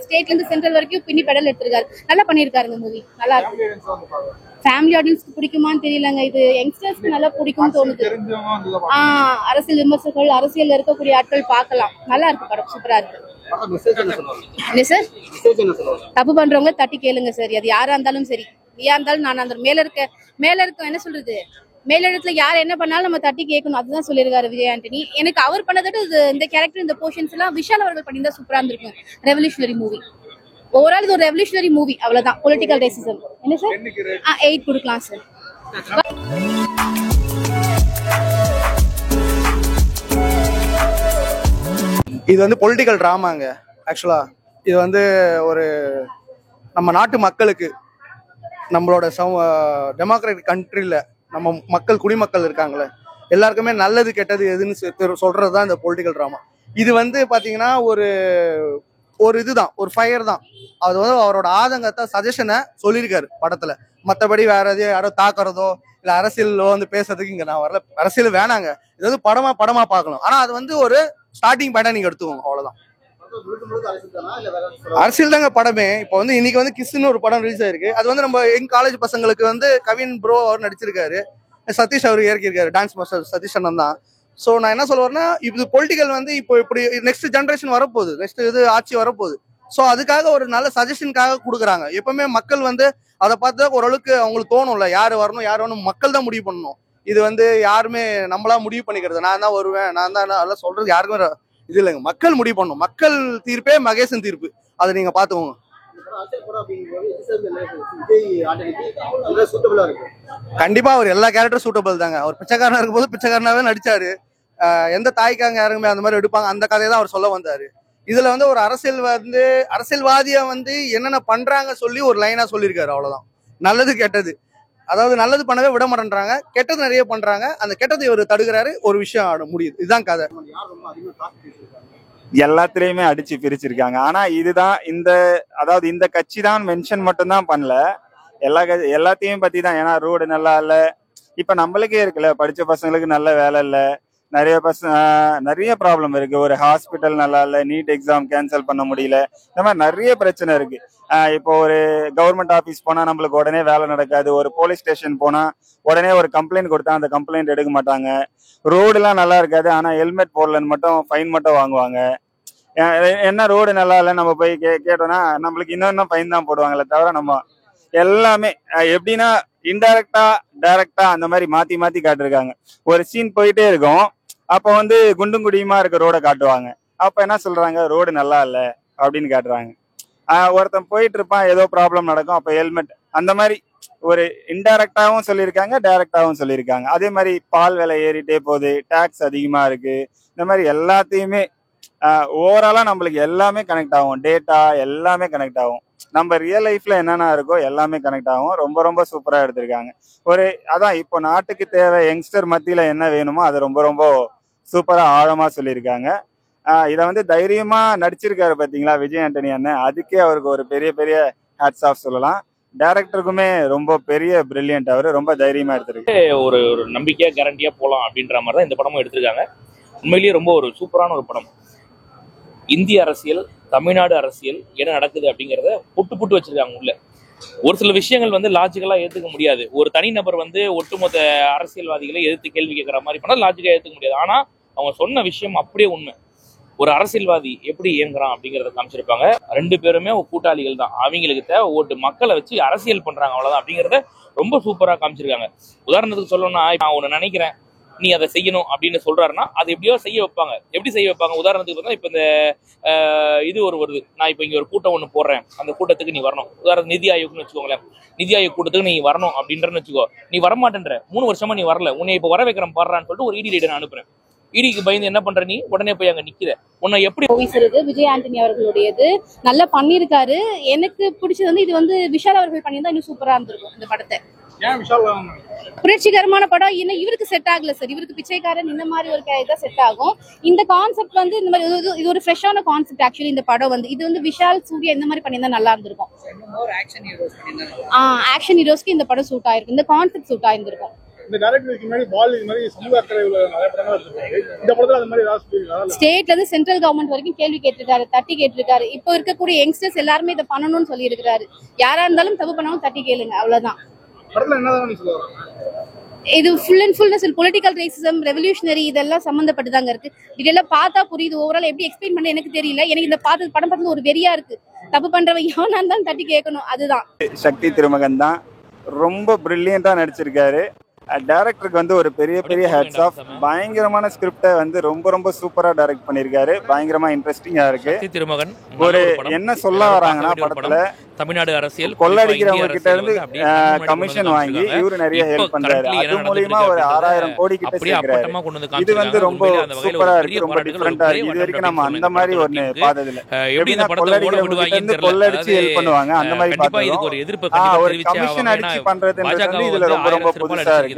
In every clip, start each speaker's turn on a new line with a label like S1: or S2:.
S1: ஸ்டேட்ல இருந்து சென்ட்ரல் வரைக்கும் பின்னி பெடல் எடுத்திருக்காரு. நல்லா பண்ணிருக்காரு இந்த மூவி. நல்லா இருக்கு. ஃபேமிலி ஆடியன்ஸ்க்கு பிடிக்குமான்னு தெரியலங்க. இது யங்ஸ்டர்ஸ்க்கு நல்லா பிடிக்கும்னு தோணுது. அரசியல் விமர்சகர்கள், அரசியல்ல இருக்கக்கூடிய ஆட்கள் பார்க்கலாம். நல்லா இருக்கு படம். சூப்பரா இருக்கு. சார் தப்பு பண்றவங்க தட்டி கேளுங்க சார். அது யாரா இருந்தாலும் சரி, நீயா இருந்தாலும் நானா இருந்தாலும், மேல இருக்க என்ன சொல்றது, மேலிடத்துல யார் என்ன பண்ணாலும் நம்ம தட்டி கேட்கணும். அதுதான் சொல்லியிருக்காரு விஜய் ஆண்டனி. எனக்கு அவர் பண்ணதோட இந்த கேரக்டர், இந்த போர்ஷன்ஸ் எல்லாம் விஷால் அவர்கள் பண்ணியிருந்தா சூப்பரா இருந்திருக்கும். Revolutionary movie. ஓவரால் இது ஒரு ரெவல்யூஷனரி மூவி. அவ்வளவுதான். Political racism. என்ன சார்? 8 கொடுக்கலாம் சார்.
S2: இது வந்து பொலிட்டிக்கல் டிராமாங்க. ஆக்சுவலா இது வந்து ஒரு நம்ம நாட்டு மக்களுக்கு, நம்மளோட டெமோக்ராட்டிக் கண்ட்ரியில் நம்ம மக்கள், குடிமக்கள் இருக்காங்களே, எல்லாருக்குமே நல்லது கெட்டது எதுன்னு சொல்றது தான் இந்த பொலிட்டிக்கல் ட்ராமா. இது வந்து பார்த்தீங்கன்னா ஒரு இதுதான், ஒரு ஃபயர் தான். அது வந்து அவரோட ஆதங்கத்தை, சஜஷனை சொல்லியிருக்காரு படத்துல. மற்றபடி வேற எதையோ யாரோ தாக்குறதோ இல்லை அரசியலோ வந்து பேசுறதுக்கு இங்கே நான் வரல. அரசியல் வேணாங்க. இது வந்து படமா பார்க்கணும். ஆனால் அது வந்து ஒரு ஸ்டார்டிங் பாயிண்டா நீங்க எடுத்துக்கோங்க, அவ்வளவுதான். அரசியல் தாங்க படமே. இப்போ வந்து இன்னைக்கு வந்து கிஸ்ன்னு ஒரு படம் ரிலீஸ் ஆயிருக்கு. அது வந்து நம்ம எங்க காலேஜ் பசங்களுக்கு வந்து கவின் ப்ரோ அவர் நடிச்சிருக்காரு, சதீஷ் அவர் இயக்கியிருக்காரு, டான்ஸ் மாஸ்டர் சதீஷ் அண்ணன் தான். ஸோ நான் என்ன சொல்லுவேன்னா, இது பொலிட்டிக்கல் வந்து இப்போ இப்படி நெக்ஸ்ட் ஜென்ரேஷன் வரப்போகுது, நெக்ஸ்ட் இது ஆட்சி வரப்போகுது. ஸோ அதுக்காக ஒரு நல்ல சஜஷனுக்காக கொடுக்குறாங்க. எப்பவுமே மக்கள் வந்து அதை பார்த்து ஓரளவுக்கு அவங்களுக்கு தோணும்ல, யார் வரணும் யார் வரணும், மக்கள் தான் முடிவு பண்ணணும். இது வந்து யாருமே நம்மளா முடிவு பண்ணிக்கிறது, நான் தான் வருவேன் நான் தான் அதெல்லாம் சொல்றது யாருக்குமே இது இல்லைங்க. மக்கள் முடிவு பண்ணணும். மக்கள் தீர்ப்பே மகேசன் தீர்ப்பு. அதை நீங்க பாத்துக்கோங்க. கண்டிப்பா அவர் எல்லா கேரக்டரும் சூட்டபிள் தாங்க. அவர் பிச்சைக்காரனா இருக்கும்போது பிச்சைக்காரனாவே நடிச்சாரு. எந்த தாய்க்காங்க யாருமே அந்த மாதிரி எடுப்பாங்க, அந்த கதையை தான் அவர் சொல்ல வந்தாரு. இதுல வந்து ஒரு அரசியல்வாதியா வந்து என்னென்ன பண்றாங்க சொல்லி ஒரு லைனா சொல்லியிருக்காரு. அவ்வளவுதான். நல்லது கெட்டது, அதாவது நல்லது பண்ணவே விட மாட்டேன்றாங்க, கெட்டது நிறைய பண்றாங்க. அந்த கெட்டதை இவர் தடுக்கிறாரு, ஒரு விஷயம் முடியுது. இதுதான் கதை.
S3: எல்லாத்துலயுமே அடிச்சு பிரிச்சிருக்காங்க. ஆனா இதுதான் அதாவது இந்த கட்சி தான் மென்ஷன் மட்டும் தான் பண்ணல, எல்லாத்தையும் பத்தி தான். ஏன்னா ரோடு நல்லா இல்ல, இப்ப நம்மளுக்கே இருக்குல்ல, படிச்ச பசங்களுக்கு நல்ல வேலை இல்ல, நிறைய ப்ராப்ளம் இருக்கு. ஒரு ஹாஸ்பிட்டல் நல்லா இல்ல, நீட் எக்ஸாம் கேன்சல் பண்ண முடியல, இந்த மாதிரி நிறைய பிரச்சனை இருக்கு. இப்போ ஒரு கவர்மெண்ட் ஆஃபீஸ் போனா நம்மளுக்கு உடனே வேலை நடக்காது. ஒரு போலீஸ் ஸ்டேஷன் போனா உடனே ஒரு கம்ப்ளைண்ட் கொடுத்தா அந்த கம்ப்ளைண்ட் எடுக்க மாட்டாங்க. ரோடு எல்லாம் நல்லா இருக்காது, ஆனா ஹெல்மெட் போடலன்னு மட்டும் ஃபைன் மட்டும் வாங்குவாங்க. என்ன ரோடு நல்லா இல்லை நம்ம போய் கேட்டோம்னா நம்மளுக்கு இன்னும் ஃபைன் தான் போடுவாங்களே தவிர, நம்ம எல்லாமே எப்படின்னா இன்டைரக்டா டைரக்டா அந்த மாதிரி மாத்தி மாத்தி காட்டிருக்காங்க. ஒரு சீன் போயிட்டே இருக்கும், அப்ப வந்து குண்டும் குடியுமா இருக்க ரோட காட்டுவாங்க. அப்ப என்ன சொல்றாங்க, ரோடு நல்லா இல்ல அப்படின்னு காட்டுறாங்க. ஒருத்தன் போயிட்டு இருப்பான், ஏதோ ப்ராப்ளம் நடக்கும், அப்ப ஹெல்மெட். அந்த மாதிரி ஒரு இன்டைரக்டாவும் சொல்லியிருக்காங்க, டைரக்டாவும் சொல்லியிருக்காங்க. அதே மாதிரி பால் விலை ஏறிட்டே போகுது, டாக்ஸ் அதிகமா இருக்கு, இந்த மாதிரி எல்லாத்தையுமே ஓவராலா நம்மளுக்கு எல்லாமே கனெக்ட் ஆகும். டேட்டா எல்லாமே கனெக்ட் ஆகும். நம்ம ரியல் லைஃப்ல என்னென்ன இருக்கோ எல்லாமே கனெக்ட் ஆகும். ரொம்ப ரொம்ப சூப்பரா எடுத்திருக்காங்க. அதான் இப்போ நாட்டுக்கு தேவை, யங்ஸ்டர் மத்தியில என்ன வேணுமோ அதை ரொம்ப ரொம்ப சூப்பரா ஆழமா சொல்லியிருக்காங்க. இதை வந்து தைரியமா நடிச்சிருக்காரு பாத்தீங்களா விஜய் ஆண்டனி அண்ணன், அதுக்கே அவருக்கு ஒரு பெரிய பெரிய ஹேட்ஸ் ஆஃப் சொல்லலாம். டைரக்டருக்குமே ரொம்ப பெரிய பிரில்லியன்ட். அவரு ரொம்ப தைரியமா எடுத்திருக்கு.
S4: ஒரு நம்பிக்கையா கேரண்டியா போலாம் அப்படின்ற மாதிரி தான் இந்த படமும் எடுத்திருக்காங்க. உண்மையிலேயே ரொம்ப ஒரு சூப்பரான ஒரு படம். இந்திய அரசியல், தமிழ்நாடு அரசியல் என்ன நடக்குது அப்படிங்கிறத புட்டு வச்சிருக்காங்க உள்ள. ஒரு சில விஷயங்கள் வந்து லாஜிக்கலா ஏத்துக்க முடியாது. ஒரு தனிநபர் வந்து ஒட்டுமொத்த அரசியல்வாதிகளை எதிர்த்து கேள்வி கேட்கிற மாதிரி பண்ணா லாஜிக்கா ஏத்துக்க முடியாது. ஆனா அவங்க சொன்ன விஷயம் அப்படியே உண்மை. ஒரு அரசியல்வாதி எப்படி இயங்குறான் அப்படிங்கிறத காமிச்சிருப்பாங்க. 2 பேருமே கூட்டாளிகள் தான், அவங்களுக்கு தேவை ஓட்டு, மக்களை வச்சு அரசியல் பண்றாங்க, அவ்வளவுதான் அப்படிங்கிறத ரொம்ப சூப்பரா காமிச்சிருக்காங்க. உதாரணத்துக்கு சொல்லணும்னா, நான் ஒண்ணு நினைக்கிறேன், நீ அதை செய்யணும் அப்படின்னு சொல்றாருன்னா அது எப்படியோ செய்ய வைப்பாங்க. எப்படி செய்ய வைப்பாங்க? உதாரணத்துக்கு பார்த்தா இப்ப இந்த இது வருது, நான் இப்ப இங்க ஒரு கூட்டம் ஒண்ணு போடுறேன், அந்த கூட்டத்துக்கு நீ வரணும். உதாரணம் நிதி ஆயோக்னு வச்சுக்கோங்களேன், நிதி ஆயோக் கூட்டத்துக்கு நீ வரணும் அப்படின்றன்னு வச்சுக்கோ. நீ வரமாட்டேன்ற, 3 வருஷமா நீ வரல, உன்னை இப்ப வர வைக்கிறேன் பாடுறான்னு சொல்லிட்டு ஒரு இடி ரைடர் அனுப்புறேன். இடிக்கு பயந்து என்ன பண்ற, நீ உடனே போய் அங்க நிக்கிற. உன்னை எப்படி
S1: விஜய் ஆண்டனி அவர்களுடையது நல்லா பண்ணிருக்காரு. எனக்கு பிடிச்சது வந்து இது வந்து விஷால் அவர்கள் பண்ணியிருந்தா இன்னும் சூப்பரா இருந்திருக்கும் இந்த படத்தை. புரட்சிகரமான படம். என்ன இவருக்கு செட் ஆகல சார், இவருக்கு பிச்சைக்காரன் இந்த மாதிரி ஒரு இதான் செட் ஆகும். இந்த கான்செப்ட் வந்து இந்த மாதிரி இது ஒரு ஃப்ரெஷ்ஷான கான்செப்ட். ஆக்சுவலி இந்த படம் வந்து இது வந்து விஷால் சூர்யா இந்த மாதிரி பண்ணியிருந்தா நல்லா இருந்திருக்கும். ஆக்ஷன் ஹீரோஸ்க்கு இந்த படம் சூட் ஆயிருக்கும், இந்த கான்செப்ட் சூட் ஆயிருந்திருக்கும்.
S5: இந்த டைரக்டருக்கு முன்னாடி பால் இது மாதிரி சமூக அக்கறை உள்ள நிறைய படங்கள் இருக்கு. இந்த படத்துல அது மாதிரி ஏதாவது சொல்லிருக்காங்க?
S1: ஸ்டேட்ல இருந்து சென்ட்ரல் கவர்மெண்ட் வரைக்கும் கேள்வி கேட்டிருக்காரு, தட்டி கேட்டிருக்காரு. இப்போ இருக்கக்கூடிய யங்ஸ்டர்ஸ் எல்லாருமே இதை பண்ணணும்னு சொல்லி இருக்கிறாரு. யாரா இருந்தாலும் தப்பு பண்ணாலும் தட்டி கேளுங்க, அவ்வளவுதான்.
S5: படத்துல என்னதான் சொல்லுவாங்க?
S1: இது full and fullness political racism, revolutionary இதெல்லாம் சம்பந்தப்பட்டுதாங்க இருக்கு. இதெல்லாம் பார்த்தா புரியுது. ஓவரால் எப்படி எக்ஸ்பிளைன் பண்ண எனக்கு தெரியல. எனக்கு இந்த படம் பார்த்தது ஒரு வெறியா இருக்கு. தப்பு பண்றவங்க எவனா இருந்தாலும் தட்டி கேட்கணும், அதுதான்.
S3: சக்தி திருமகன் தான் ரொம்ப பிரில்லியண்டா நடிச்சிருக்காரு. டைரக்டருக்கு வந்து ஒரு பெரிய பெரிய ஹேட்ஸ் ஆஃப். பயங்கரமான ஸ்கிரிப்டை வந்து ரொம்ப ரொம்ப சூப்பரா டைரக்ட் பண்ணிருக்காரு. பயங்கரமா இன்ட்ரெஸ்டிங்கா இருக்கு.
S4: திருமகன்
S3: ஒரு என்ன சொல்ல வராங்கன்னா படத்துல
S4: தமிழ்நாடு அரசியல்
S3: கொள்ளடிக்கிறவங்க கிட்ட இருந்து கமிஷன் வாங்கி இவரு நிறைய ஹெல்ப் பண்றாரு. அது மூலியமா ஒரு 6000 கோடி கிட்ட சேர்க்கிறாரு. இது வந்து ரொம்ப சூப்பரா இருக்கு, ரொம்ப டிஃபரெண்டா இருக்கு. இது வரைக்கும் நம்ம அந்த மாதிரி ஒண்ணு பார்த்தது இல்ல. எப்படின்னா கொள்ளடிக்கிறவங்க கிட்ட இருந்து கொள்ளடிச்சு ஹெல்ப் பண்ணுவாங்க, அந்த மாதிரி பார்த்தோம். ஒரு கமிஷன் அடிச்சு பண்றதுன்றது வந்து இதுல ரொம்ப ரொம்ப புதுசா இருக்கு.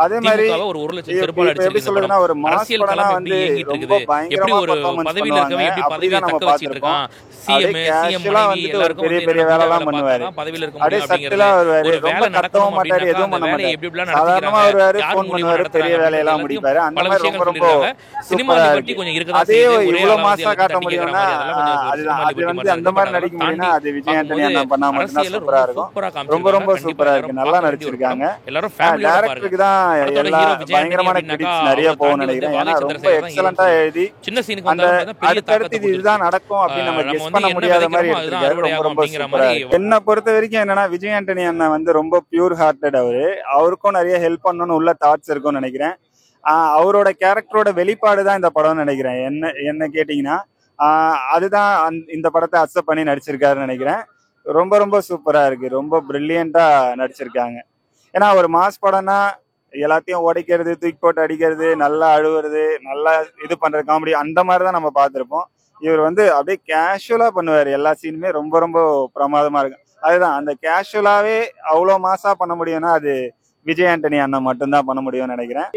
S3: அதே மாதிரி எப்படி சொல்றதுன்னா ஒரு மாஸ் படம்னா வந்து ரொம்ப பயங்கரமா பெர்ஃபார்மன்ஸ் பண்ணுவாங்க. அப்படிதான் நம்ம பார்த்திருக்கோம். கேஷுவலா வந்துட்டு ஒரு பெரிய பெரிய வேலை எல்லாம் பண்ணுவாரு. அப்படியே சட்டிலா வருவாரு. ரொம்ப கத்தவும் மாட்டாரு, எதுவும் பண்ண மாட்டாரு. சாதாரணமா வருவாரு, போன் பண்ணுவாரு, பெரிய வேலையெல்லாம் முடிப்பாரு. அந்த மாதிரி ரொம்ப ரொம்ப சூப்பரா இருக்கு. அதே இவ்வளவு மாசா காட்ட முடியும்னா அதுதான். அது வந்து அந்த மாதிரி நடிக்க முடியும்னா அது விஜய் ஆண்டனி அண்ணா பண்ணா மட்டும்தான் சூப்பரா இருக்கும். ரொம்ப ரொம்ப சூப்பரா இருக்கு. நல்லா நடிச்சிருக்காங்க. டைரக்டருக்கு தான் எல்லா பயங்கரமான கிரெடிட்ஸ் நிறைய போகும் நினைக்கிறேன். ஏன்னா ரொம்ப எக்ஸலண்டா எழுதி அந்த அடுத்தடுத்து இதுதான் நடக்கும் அப்படின்னு நம்ம கெஸ் பண்ண முடியாத மாதிரி எடுத்திருக்காரு. ரொம்ப ரொம்ப சூப்பரா இருக்கு. என்ன பொறுத்த வரைக்கும் என்னன்னா விஜய் ஆண்டனி அண்ணா வந்து ரொம்ப பியூர் ஹார்ட்டட். அவருக்கும் நிறைய ஹெல்ப் பண்ணணும்னு உள்ள தாட்ஸ் இருக்கும்னு நினைக்கிறேன். அவரோட கேரக்டரோட வெளிப்பாடு தான் இந்த படம்னு நினைக்கிறேன். என்ன கேட்டீங்கன்னா அதுதான் இந்த படத்தை அக்செப்ட் பண்ணி நடிச்சிருக்காருன்னு நினைக்கிறேன். ரொம்ப ரொம்ப சூப்பரா இருக்கு. ரொம்ப பிரில்லியண்டா நடிச்சிருக்காங்க. ஏன்னா ஒரு மாஸ் படம்னா எல்லாத்தையும் உடைக்கிறது, தூக்கி போட்டு அடிக்கிறது, நல்லா அழுவுறது, நல்லா இது பண்ற காமெடி, அந்த மாதிரிதான் நம்ம பார்த்திருப்போம். இவர் வந்து அப்படியே கேஷுவலா பண்ணுவாரு. எல்லா சீனுமே ரொம்ப ரொம்ப பிரமாதமா இருக்கு. அதுதான் அந்த கேஷுவலாவே அவ்வளவு மாசா பண்ண முடியும்னா அது விஜய் ஆண்டனி அண்ணா மட்டும்தான் பண்ண முடியும்னு நினைக்கிறேன்.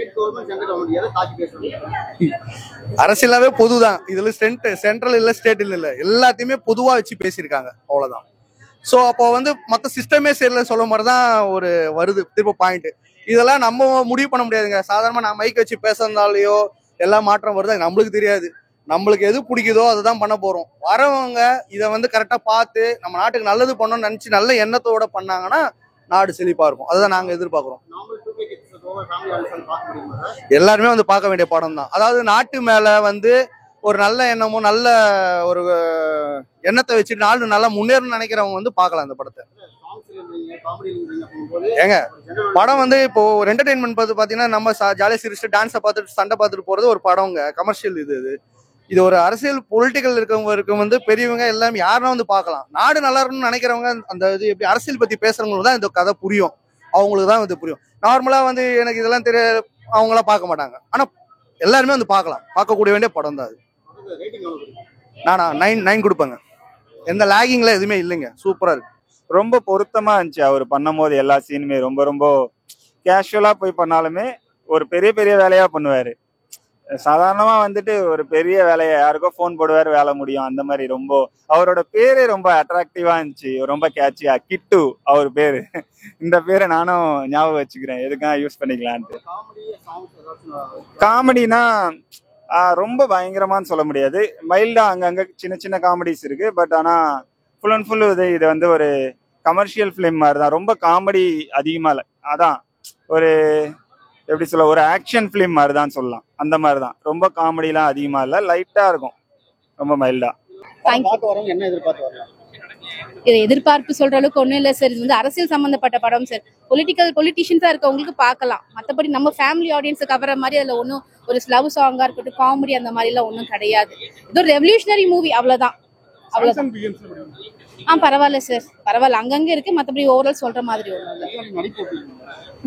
S2: அரசியலாவே பொதுதான். இதுல சென்ட்ரல் இல்ல, ஸ்டேட் இல்ல, எல்லாத்தையுமே பொதுவா வச்சு பேசியிருக்காங்க, அவ்வளவுதான். சோ அப்போ வந்து மொத்த சிஸ்டமே சரியில்லை சொல்ல மாதிரிதான் ஒரு வருது திரும்ப பாயிண்ட். இதெல்லாம் நம்ம முடிவு பண்ண முடியாதுங்க. சாதாரணமா நான் மைக் வச்சு பேசுறதாலேயோ எல்லா மாற்றம் வருது, நம்மளுக்கு தெரியாது. நம்மளுக்கு எது பிடிக்குதோ அதுதான் பண்ண போறோம். வரவங்க இதை வந்து கரெக்டா பார்த்து நம்ம நாட்டுக்கு நல்லது பண்ணணும்னு நினைச்சு நல்ல எண்ணத்தோட பண்ணாங்கன்னா நாடு செழிப்பா இருக்கும். அதுதான் நாங்க எதிர்பார்க்கிறோம். எல்லாருமே வந்து பார்க்க வேண்டிய படம் தான். அதாவது நாட்டு மேல வந்து ஒரு நல்ல எண்ணமும் நல்ல ஒரு எண்ணத்தை வச்சு நாடு நல்லா முன்னேறணும்னு நினைக்கிறவங்க வந்து பார்க்கலாம் இந்த படத்தை. ஏங்க படம் வந்து இப்போ ஒரு என்டர்டைன்மெண்ட் பார்த்து பாத்தீங்கன்னா நம்ம ஜாலியா சிரிச்சுட்டு டான்ஸை பார்த்துட்டு சண்டை பார்த்துட்டு போறது ஒரு படம்ங்க. கமர்ஷியல் இது ஒரு அரசியல் பொலிட்டிக்கல் இருக்கவங்க வந்து பெரியவங்க எல்லாமே யாருன்னா வந்து பார்க்கலாம். நாடு நல்லா இருக்கணும்னு நினைக்கிறவங்க அந்த இது எப்படி அரசியல் பத்தி பேசுறவங்களுக்கு தான் இந்த கதை புரியும். அவங்களுக்கு தான் இது புரியும். நார்மலா வந்து எனக்கு இதெல்லாம் தெரிய அவங்களாம் பார்க்க மாட்டாங்க. ஆனா எல்லாருமே வந்து பார்க்கக்கூடிய வேண்டிய படம் தான் அது. நானா 9 கொடுப்பேங்க. எந்த லாகிங்ல எதுவுமே இல்லைங்க. சூப்பரா இருக்கு.
S3: ரொம்ப பொருத்தமா இருந்துச்சு. அவர் பண்ணும் போது எல்லா சீனுமே ரொம்ப ரொம்ப கேஷுவலா போய் பண்ணாலுமே ஒரு பெரிய பெரிய வேலையா பண்ணுவாரு. சாதாரணமா வந்துட்டு ஒரு பெரிய வேலையை யாருக்கோ போன் போடுவாரு, வேலை முடியும், அந்த மாதிரி. ரொம்ப அவரோட பேரே ரொம்ப அட்ராக்டிவா இருந்துச்சு, ரொம்ப கேட்சியா. கிட்டு அவர் பேரு. இந்த பேரை நானும் ஞாபகம் வச்சுக்கிறேன், எதுக்காக யூஸ் பண்ணிக்கலான்ட்டு. காமெடினா ரொம்ப பயங்கரமான்னு சொல்ல முடியாது. மைல்டா அங்கங்க சின்ன சின்ன காமெடிஸ் இருக்கு. பட் ஆனா ஃபுல் அண்ட் ஃபுல் இது வந்து ஒரு கமர்ஷியல் ஃபிலிம் மாதிரி தான். ரொம்ப காமெடி அதிகமா இல்லை. அதான் ஒரு எப்படி சொல்ல, ஒரு ஆக்ஷன் ஃபிலிம் மாதிரி தான் சொல்லலாம். அந்த மாதிரி தான். ரொம்ப காமெடிலாம் அதிகமா இல்லை, லைட்டா இருக்கும், ரொம்ப மைல்டா.
S1: இது எதிர்பார்ப்பு சொல்ற அளவுக்கு ஒண்ணும் இல்ல சார். இது வந்து அரசியல் சம்பந்தப்பட்ட படம் சார். பொலிட்டிஷியன்ஸா இருக்கவங்களுக்கு பார்க்கலாம். மற்றபடி நம்ம ஃபேமிலி ஆடியன்ஸை கவர்ற மாதிரி அதுல ஒன்றும் ஒரு லவ் சாங்கா இருக்கட்டும், காமெடி அந்த மாதிரி எல்லாம் ஒன்றும் கிடையாது. இது ஒரு ரெவல்யூஷனரி மூவி, அவ்வளவுதான். பரவாயில்ல சார், பரவாயில்ல. அங்கங்க இருக்கு, மற்றபடி ஓவரால் சொல்ற மாதிரி ஒன்றும்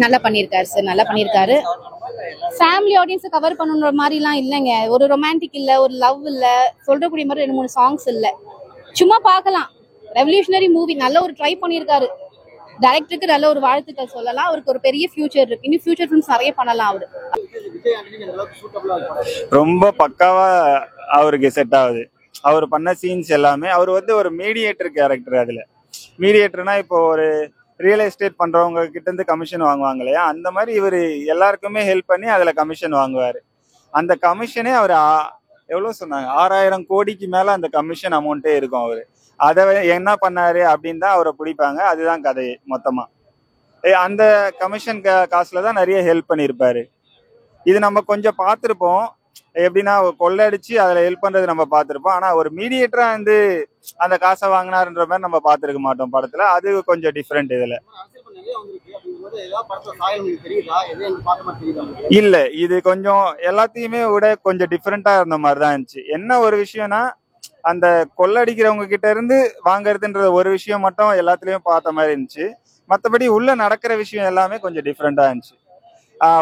S1: நல்லா பண்ணியிருக்காரு சார், நல்லா பண்ணியிருக்காரு. ஃபேமிலி ஆடியன்ஸை கவர் பண்ணுற மாதிரிலாம் இல்லைங்க. ஒரு ரொமான்டிக் இல்லை, ஒரு லவ் இல்லை, சொல்றக்கூடிய மாதிரி 2-3 சாங்ஸ் இல்லை. சும்மா பார்க்கலாம். ரெவல்யூஷனரி மூவி, நல்ல ஒரு ட்ரை பண்ணியிருக்காரு. டைரக்டருக்கு நல்ல ஒரு வாழ்த்துக்கள் சொல்லலாம். அவருக்கு ஒரு பெரிய ஃபியூச்சர் இருக்கு. இன்னும் ஃபியூச்சர் ஃபிலிம்ஸ் நிறைய பண்ணலாம் அவரு.
S3: ரொம்ப பக்காவா அவருக்கு செட் ஆகுது. அவர் பண்ண சீன்ஸ் எல்லாமே. அவர் வந்து ஒரு மீடியேட்டர் கேரக்டர். அதுல மீடியேட்டர்னா இப்போ ஒரு ரியல் எஸ்டேட் பண்றவங்க கிட்ட இருந்து கமிஷன் வாங்குவாங்க இல்லையா, அந்த மாதிரி இவர் எல்லாருக்குமே ஹெல்ப் பண்ணி அதுல கமிஷன் வாங்குவாரு. அந்த கமிஷனே அவர் எவ்வளவு சொன்னாங்க, 6000 கோடிக்கு மேல அந்த கமிஷன் அமௌண்ட்டே இருக்கும். அவரு அதை என்ன பண்ணாரு அப்படின்னு தான் அவரை பிடிப்பாங்க. அதுதான் கதையே மொத்தமா. அந்த கமிஷன் காசுல தான் நிறைய ஹெல்ப் பண்ணியிருப்பாரு. இது நம்ம கொஞ்சம் பார்த்துருப்போம், எப்படின்னா கொள்ளடிச்சு அதுல ஹெல்ப் பண்றது நம்ம பார்த்துருப்போம். ஆனா ஒரு மீடியேட்டரா வந்து அந்த காசை வாங்கினாருன்ற மாதிரி நம்ம பார்த்துருக்க மாட்டோம் படத்துல. அது கொஞ்சம் டிஃப்ரெண்ட் இதுல. இல்ல, இது கொஞ்சம் எல்லாத்தையுமே விட கொஞ்சம் டிஃப்ரெண்டா இருந்த மாதிரி தான் இருந்துச்சு. என்ன ஒரு விஷயம்னா, அந்த கொள்ளடிக்கிறவங்க கிட்ட இருந்து வாங்குறதுன்ற ஒரு விஷயம் மட்டும் எல்லாத்துலயும் பார்த்த மாதிரி இருந்துச்சு. மற்றபடி உள்ள நடக்கிற விஷயம் எல்லாமே கொஞ்சம் டிஃப்ரெண்டா இருந்துச்சு.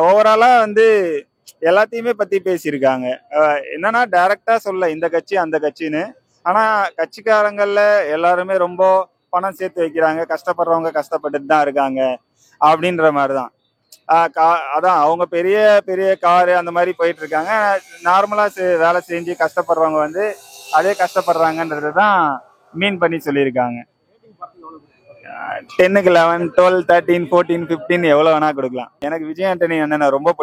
S3: ஓவராலா வந்து எல்லாத்தையுமே பத்தி பேசியிருக்காங்க. என்னன்னா டைரக்டா சொல்ல இந்த கட்சி அந்த கட்சின்னு, ஆனா கட்சிக்காரங்கள்ல எல்லாருமே ரொம்ப பணம் சேர்த்து வைக்கிறாங்க, கஷ்டப்படுறவங்க கஷ்டப்பட்டுட்டு தான் இருக்காங்க அப்படின்ற மாதிரிதான். அதான் அவங்க பெரிய பெரிய காரு அந்த மாதிரி போயிட்டு இருக்காங்க. நார்மலா வேலை செஞ்சு கஷ்டப்படுறவங்க வந்து அதே கஷ்டப்படுறாங்கன்றது தான் மீன் பண்ணி சொல்லியிருக்காங்க. 10க்கு 11, 12, 13, 14, 15 எவ்வளவு வேணா கொடுக்கலாம். எனக்கு விஜய் ஆண்டனி அண்ணனை ரொம்ப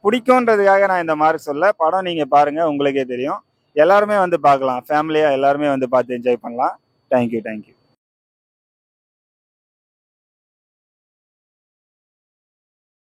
S3: பிடிக்கும்ன்றதுக்காக நான் இந்த மாதிரி சொல்ல. படம் நீங்க பாருங்க, உங்களுக்கே தெரியும். எல்லாருமே வந்து பார்க்கலாம், ஃபேமிலியா எல்லாருமே வந்து பார்த்து என்ஜாய் பண்ணலாம். தேங்க்யூ.